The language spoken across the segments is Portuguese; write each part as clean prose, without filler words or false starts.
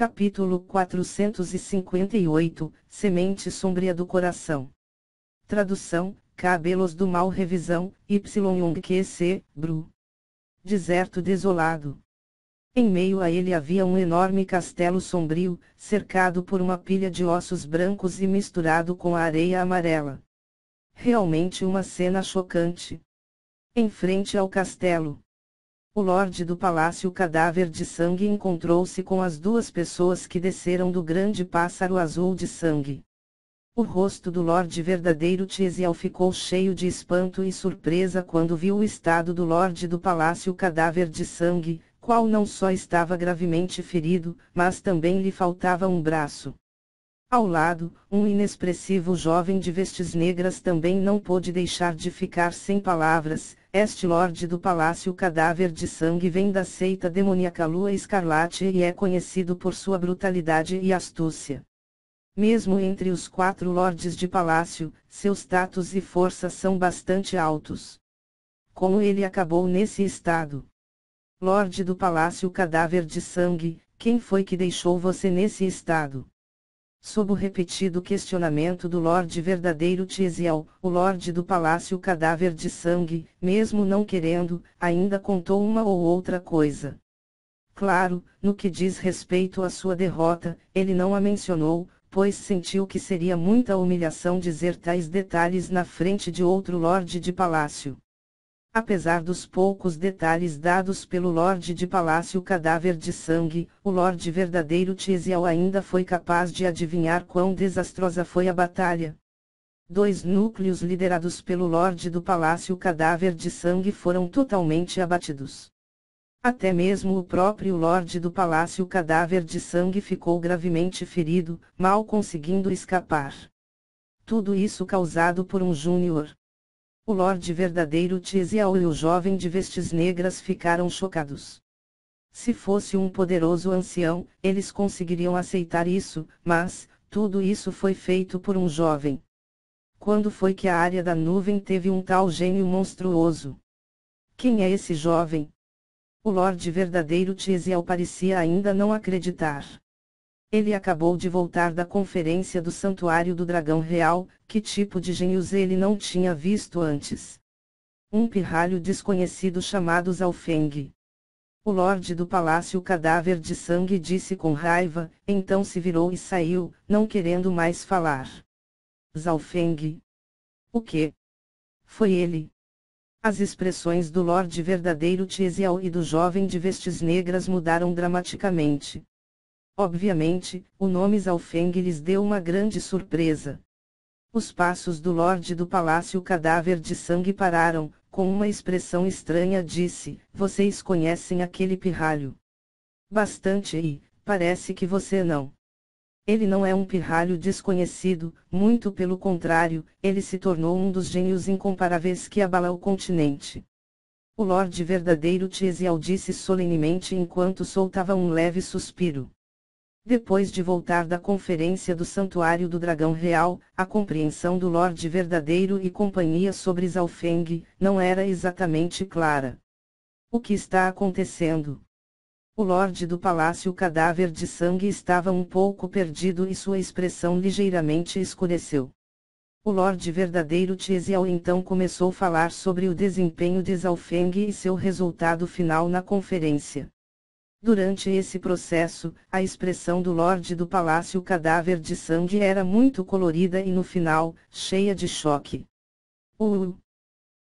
Capítulo 458, Semente sombria do coração. Tradução, Cabelos do mal. Revisão, Y. Young Q.C., Bru. Deserto desolado. Em meio a ele havia um enorme castelo sombrio, cercado por uma pilha de ossos brancos e misturado com a areia amarela. Realmente uma cena chocante. Em frente ao castelo, o Lorde do Palácio Cadáver de Sangue encontrou-se com as duas pessoas que desceram do grande pássaro azul de sangue. O rosto do Lorde verdadeiro Tiesiel ficou cheio de espanto e surpresa quando viu o estado do Lorde do Palácio Cadáver de Sangue, qual não só estava gravemente ferido, mas também lhe faltava um braço. Ao lado, um inexpressivo jovem de vestes negras também não pôde deixar de ficar sem palavras. Este Lorde do Palácio Cadáver de Sangue vem da seita demoníaca Lua Escarlate e é conhecido por sua brutalidade e astúcia. Mesmo entre os 4 lordes de palácio, seus status e força são bastante altos. Como ele acabou nesse estado? Lorde do Palácio Cadáver de Sangue, quem foi que deixou você nesse estado? Sob o repetido questionamento do Lorde verdadeiro Tiesiel, o Lorde do Palácio Cadáver de Sangue, mesmo não querendo, ainda contou uma ou outra coisa. Claro, no que diz respeito à sua derrota, ele não a mencionou, pois sentiu que seria muita humilhação dizer tais detalhes na frente de outro Lorde de Palácio. Apesar dos poucos detalhes dados pelo Lorde de Palácio Cadáver de Sangue, o Lorde verdadeiro Tiesiel ainda foi capaz de adivinhar quão desastrosa foi a batalha. 2 núcleos liderados pelo Lorde do Palácio Cadáver de Sangue foram totalmente abatidos. Até mesmo o próprio Lorde do Palácio Cadáver de Sangue ficou gravemente ferido, mal conseguindo escapar. Tudo isso causado por um júnior. O Lorde verdadeiro Tiesiel e o jovem de vestes negras ficaram chocados. Se fosse um poderoso ancião, eles conseguiriam aceitar isso, mas, tudo isso foi feito por um jovem. Quando foi que a área da nuvem teve um tal gênio monstruoso? Quem é esse jovem? O Lorde verdadeiro Tiesiel parecia ainda não acreditar. Ele acabou de voltar da conferência do Santuário do Dragão Real. Que tipo de gênios ele não tinha visto antes? Um pirralho desconhecido chamado Zhaofeng. O Lorde do Palácio Cadáver de Sangue disse com raiva, então se virou e saiu, não querendo mais falar. Zhaofeng? O quê? Foi ele. As expressões do Lorde verdadeiro Tiesiel e do jovem de vestes negras mudaram dramaticamente. Obviamente, o nome Zhaofeng lhes deu uma grande surpresa. Os passos do Lorde do Palácio Cadáver de Sangue pararam, com uma expressão estranha disse, vocês conhecem aquele pirralho? Bastante e, parece que você não. Ele não é um pirralho desconhecido, muito pelo contrário, ele se tornou um dos gênios incomparáveis que abala o continente. O Lorde verdadeiro Tiesiel disse solenemente enquanto soltava um leve suspiro. Depois de voltar da conferência do Santuário do Dragão Real, a compreensão do Lorde verdadeiro e companhia sobre Zhaofeng não era exatamente clara. O que está acontecendo? O Lorde do Palácio Cadáver de Sangue estava um pouco perdido e sua expressão ligeiramente escureceu. O Lorde verdadeiro Tiesiel então começou a falar sobre o desempenho de Zhaofeng e seu resultado final na conferência. Durante esse processo, a expressão do Lorde do Palácio Cadáver de Sangue era muito colorida e no final, cheia de choque. O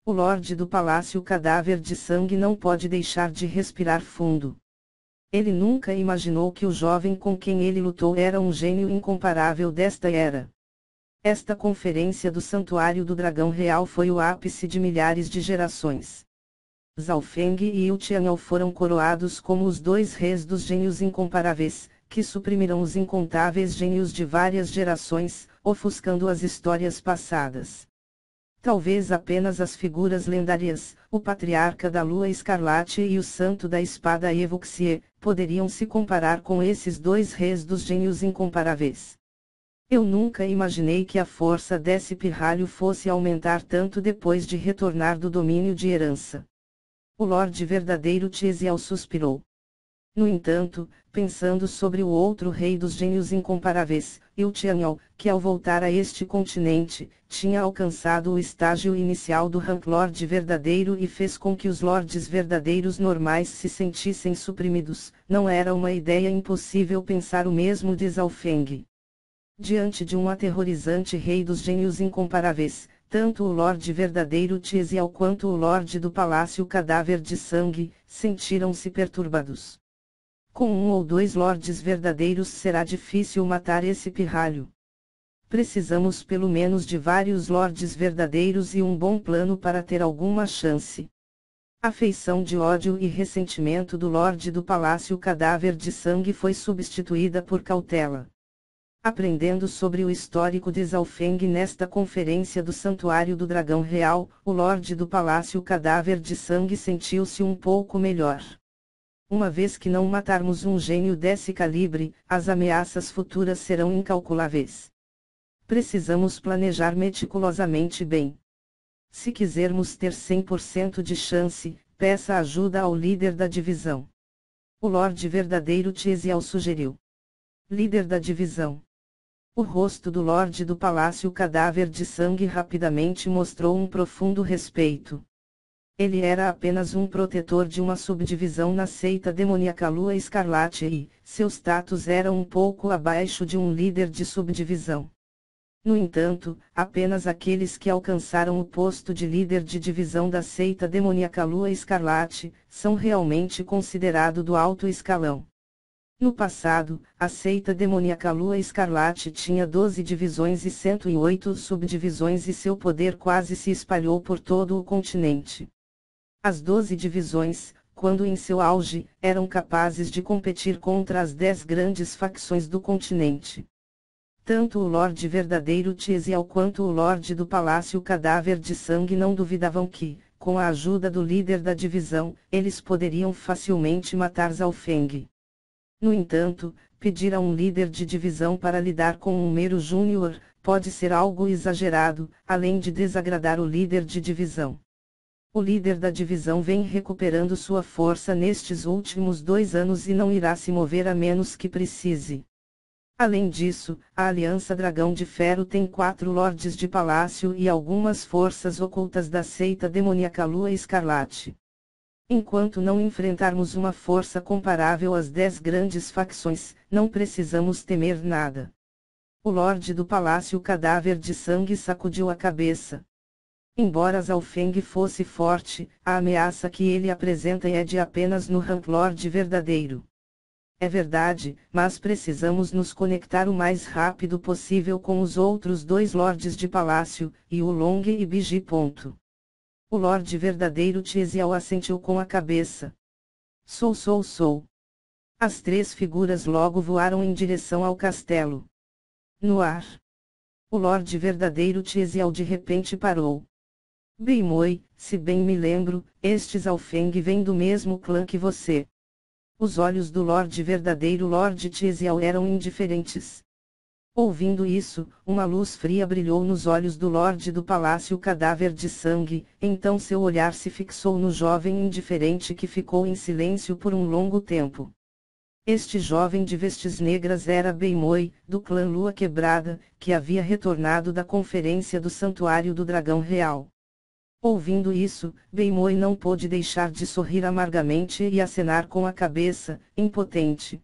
Lorde do Palácio Cadáver de Sangue não pode deixar de respirar fundo. Ele nunca imaginou que o jovem com quem ele lutou era um gênio incomparável desta era. Esta conferência do Santuário do Dragão Real foi o ápice de milhares de gerações. Zhaofeng e Yu Tianyao foram coroados como os 2 reis dos gênios incomparáveis, que suprimiram os incontáveis gênios de várias gerações, ofuscando as histórias passadas. Talvez apenas as figuras lendárias, o Patriarca da Lua Escarlate e o Santo da Espada Evuxie, poderiam se comparar com esses 2 reis dos gênios incomparáveis. Eu nunca imaginei que a força desse pirralho fosse aumentar tanto depois de retornar do domínio de herança. O Lorde verdadeiro Tiesiel suspirou. No entanto, pensando sobre o outro rei dos gênios incomparáveis, Iltianhal, que ao voltar a este continente, tinha alcançado o estágio inicial do Rank Lord verdadeiro e fez com que os lordes verdadeiros normais se sentissem suprimidos, não era uma ideia impossível pensar o mesmo de Zhaofeng. Diante de um aterrorizante rei dos gênios incomparáveis, tanto o Lorde verdadeiro Tiesial quanto o Lorde do Palácio Cadáver de Sangue, sentiram-se perturbados. Com um ou dois lordes verdadeiros será difícil matar esse pirralho. Precisamos pelo menos de vários lordes verdadeiros e um bom plano para ter alguma chance. A feição de ódio e ressentimento do Lorde do Palácio Cadáver de Sangue foi substituída por cautela. Aprendendo sobre o histórico de Zhaofeng nesta conferência do Santuário do Dragão Real, o Lorde do Palácio Cadáver de Sangue sentiu-se um pouco melhor. Uma vez que não matarmos um gênio desse calibre, as ameaças futuras serão incalculáveis. Precisamos planejar meticulosamente bem. Se quisermos ter 100% de chance, peça ajuda ao líder da divisão. O Lorde verdadeiro Tiesial sugeriu. Líder da divisão. O rosto do Lorde do Palácio Cadáver de Sangue rapidamente mostrou um profundo respeito. Ele era apenas um protetor de uma subdivisão na seita demoníaca Lua Escarlate e, seu status era um pouco abaixo de um líder de subdivisão. No entanto, apenas aqueles que alcançaram o posto de líder de divisão da seita demoníaca Lua Escarlate, são realmente considerados do alto escalão. No passado, a seita demoníaca Lua Escarlate tinha 12 divisões e 108 subdivisões e seu poder quase se espalhou por todo o continente. As 12 divisões, quando em seu auge, eram capazes de competir contra as 10 grandes facções do continente. Tanto o Lorde verdadeiro Tiesial quanto o Lorde do Palácio Cadáver de Sangue não duvidavam que, com a ajuda do líder da divisão, eles poderiam facilmente matar Zhaofeng. No entanto, pedir a um líder de divisão para lidar com um mero júnior, pode ser algo exagerado, além de desagradar o líder de divisão. O líder da divisão vem recuperando sua força nestes últimos 2 anos e não irá se mover a menos que precise. Além disso, a Aliança Dragão de Ferro tem 4 lordes de palácio e algumas forças ocultas da seita demoníaca Lua Escarlate. Enquanto não enfrentarmos uma força comparável às 10 grandes facções, não precisamos temer nada. O Lorde do Palácio Cadáver de Sangue sacudiu a cabeça. Embora Zhaofeng fosse forte, a ameaça que ele apresenta é de apenas no Rank Lord verdadeiro. É verdade, mas precisamos nos conectar o mais rápido possível com os outros 2 lordes de palácio, Yulong e Biji. O Lorde verdadeiro Tiesial assentiu com a cabeça. Sou. As 3 figuras logo voaram em direção ao castelo. No ar. O Lorde verdadeiro Tiesial de repente parou. Beimoi, se bem me lembro, este Zhaofeng vem do mesmo clã que você. Os olhos do Lorde verdadeiro Lorde Tiesial eram indiferentes. Ouvindo isso, uma luz fria brilhou nos olhos do Lorde do Palácio Cadáver de Sangue, então seu olhar se fixou no jovem indiferente que ficou em silêncio por um longo tempo. Este jovem de vestes negras era Beimoi, do clã Lua Quebrada, que havia retornado da conferência do Santuário do Dragão Real. Ouvindo isso, Beimoi não pôde deixar de sorrir amargamente e acenar com a cabeça, impotente.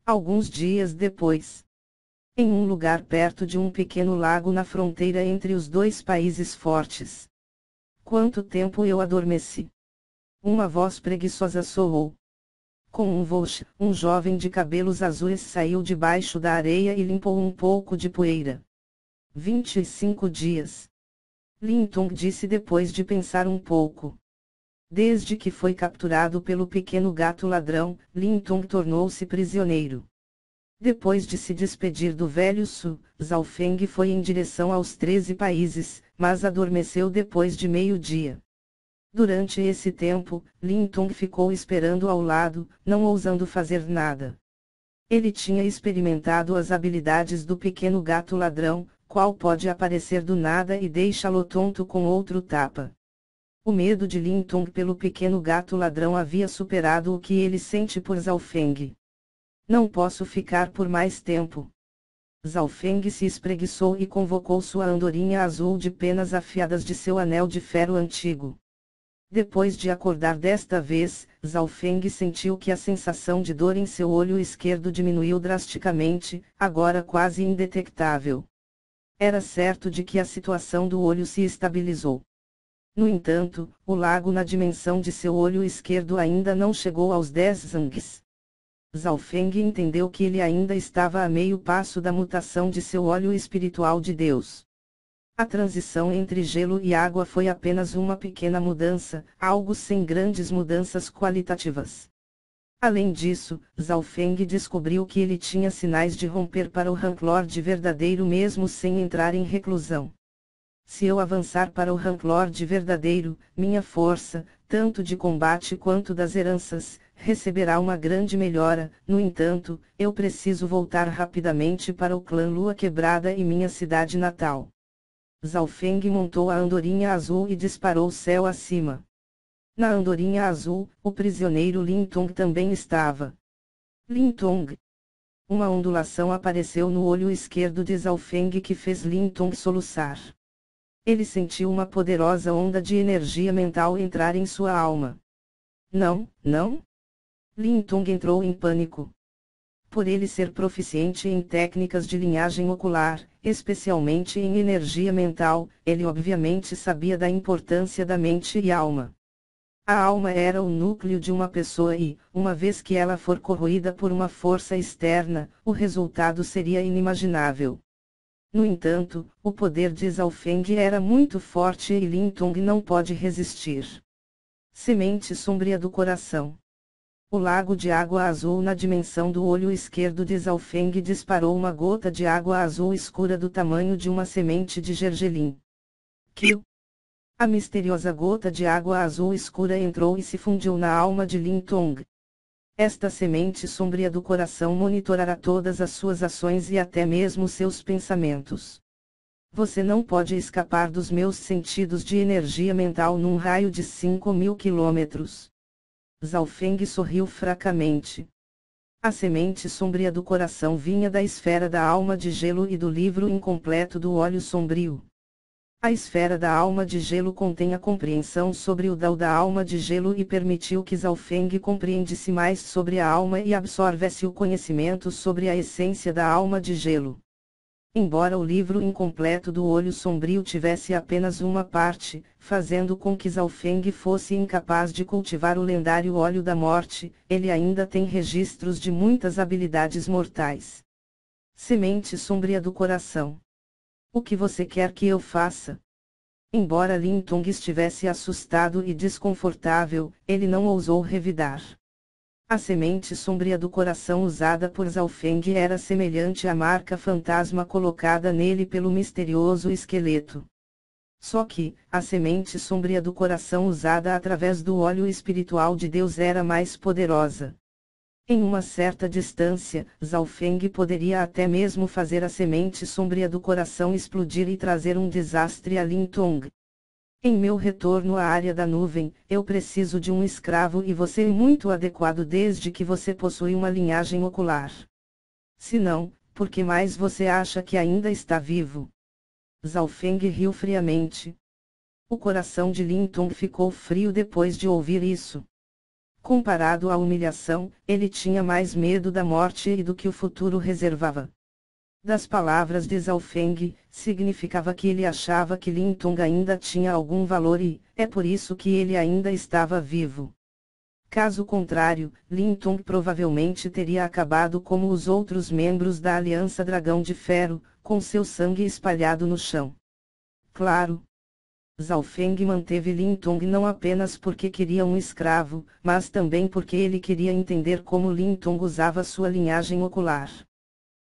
Alguns dias depois, em um lugar perto de um pequeno lago na fronteira entre os 2 países fortes. Quanto tempo eu adormeci? Uma voz preguiçosa soou. Com um Volsh, um jovem de cabelos azuis saiu debaixo da areia e limpou um pouco de poeira. 25 dias. Lin Tong disse depois de pensar um pouco. Desde que foi capturado pelo pequeno gato ladrão, Lin Tong tornou-se prisioneiro. Depois de se despedir do velho Su, Zhaofeng foi em direção aos 13 países, mas adormeceu depois de meio-dia. Durante esse tempo, Lin Tong ficou esperando ao lado, não ousando fazer nada. Ele tinha experimentado as habilidades do pequeno gato ladrão, qual pode aparecer do nada e deixá-lo tonto com outro tapa. O medo de Lin Tong pelo pequeno gato ladrão havia superado o que ele sente por Zhao Feng. Não posso ficar por mais tempo. Zhao Feng se espreguiçou e convocou sua andorinha azul de penas afiadas de seu anel de ferro antigo. Depois de acordar desta vez, Zhao Feng sentiu que a sensação de dor em seu olho esquerdo diminuiu drasticamente, agora quase indetectável. Era certo de que a situação do olho se estabilizou. No entanto, o lago na dimensão de seu olho esquerdo ainda não chegou aos 10 zangues. Zhao Feng entendeu que ele ainda estava a meio passo da mutação de seu olho espiritual de Deus. A transição entre gelo e água foi apenas uma pequena mudança, algo sem grandes mudanças qualitativas. Além disso, Zhao Feng descobriu que ele tinha sinais de romper para o Rank-Lord verdadeiro mesmo sem entrar em reclusão. Se eu avançar para o Rank-Lord verdadeiro, minha força, tanto de combate quanto das heranças, receberá uma grande melhora. No entanto, eu preciso voltar rapidamente para o clã Lua Quebrada e minha cidade natal. Zhao Feng montou a andorinha azul e disparou céu acima. Na andorinha azul, o prisioneiro Lin Tong também estava. Lin Tong. Uma ondulação apareceu no olho esquerdo de Zhao Feng que fez Lin Tong soluçar. Ele sentiu uma poderosa onda de energia mental entrar em sua alma. Não, não. Lin Tong entrou em pânico. Por ele ser proficiente em técnicas de linhagem ocular, especialmente em energia mental, ele obviamente sabia da importância da mente e alma. A alma era o núcleo de uma pessoa e, uma vez que ela for corroída por uma força externa, o resultado seria inimaginável. No entanto, o poder de Zhao Feng era muito forte e Lin Tong não pode resistir. Semente sombria do coração. O lago de água azul na dimensão do olho esquerdo de Zhao Feng disparou uma gota de água azul escura do tamanho de uma semente de gergelim. Kill! A misteriosa gota de água azul escura entrou e se fundiu na alma de Lin Tong. Esta semente sombria do coração monitorará todas as suas ações e até mesmo seus pensamentos. Você não pode escapar dos meus sentidos de energia mental num raio de 5.000 quilômetros. Zhao Feng sorriu fracamente. A semente sombria do coração vinha da esfera da alma de gelo e do livro incompleto do olho sombrio. A esfera da alma de gelo contém a compreensão sobre o Dao da alma de gelo e permitiu que Zhao Feng compreendesse mais sobre a alma e absorvesse o conhecimento sobre a essência da alma de gelo. Embora o livro incompleto do olho sombrio tivesse apenas uma parte, fazendo com que Zhao Feng fosse incapaz de cultivar o lendário óleo da morte, ele ainda tem registros de muitas habilidades mortais. Semente sombria do coração. O que você quer que eu faça? Embora Lin Tong estivesse assustado e desconfortável, ele não ousou revidar. A semente sombria do coração usada por Zhao Feng era semelhante à marca fantasma colocada nele pelo misterioso esqueleto. Só que, a semente sombria do coração usada através do óleo espiritual de Deus era mais poderosa. Em uma certa distância, Zhao Feng poderia até mesmo fazer a semente sombria do coração explodir e trazer um desastre a Lin Tong. Em meu retorno à área da nuvem, eu preciso de um escravo e você é muito adequado desde que você possui uma linhagem ocular. Se não, por que mais você acha que ainda está vivo? Zhao Feng riu friamente. O coração de Lin Tong ficou frio depois de ouvir isso. Comparado à humilhação, ele tinha mais medo da morte e do que o futuro reservava. Das palavras de Zhao Feng, significava que ele achava que Lin Tong ainda tinha algum valor e, é por isso que ele ainda estava vivo. Caso contrário, Lin Tong provavelmente teria acabado como os outros membros da Aliança Dragão de Ferro, com seu sangue espalhado no chão. Claro. Zhao Feng manteve Lin Tong não apenas porque queria um escravo, mas também porque ele queria entender como Lin Tong usava sua linhagem ocular.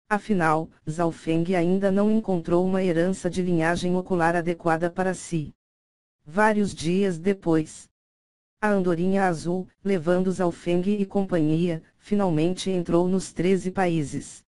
Afinal, Zhao Feng ainda não encontrou uma herança de linhagem ocular adequada para si. Vários dias depois, a andorinha azul, levando Zhao Feng e companhia, finalmente entrou nos 13 países.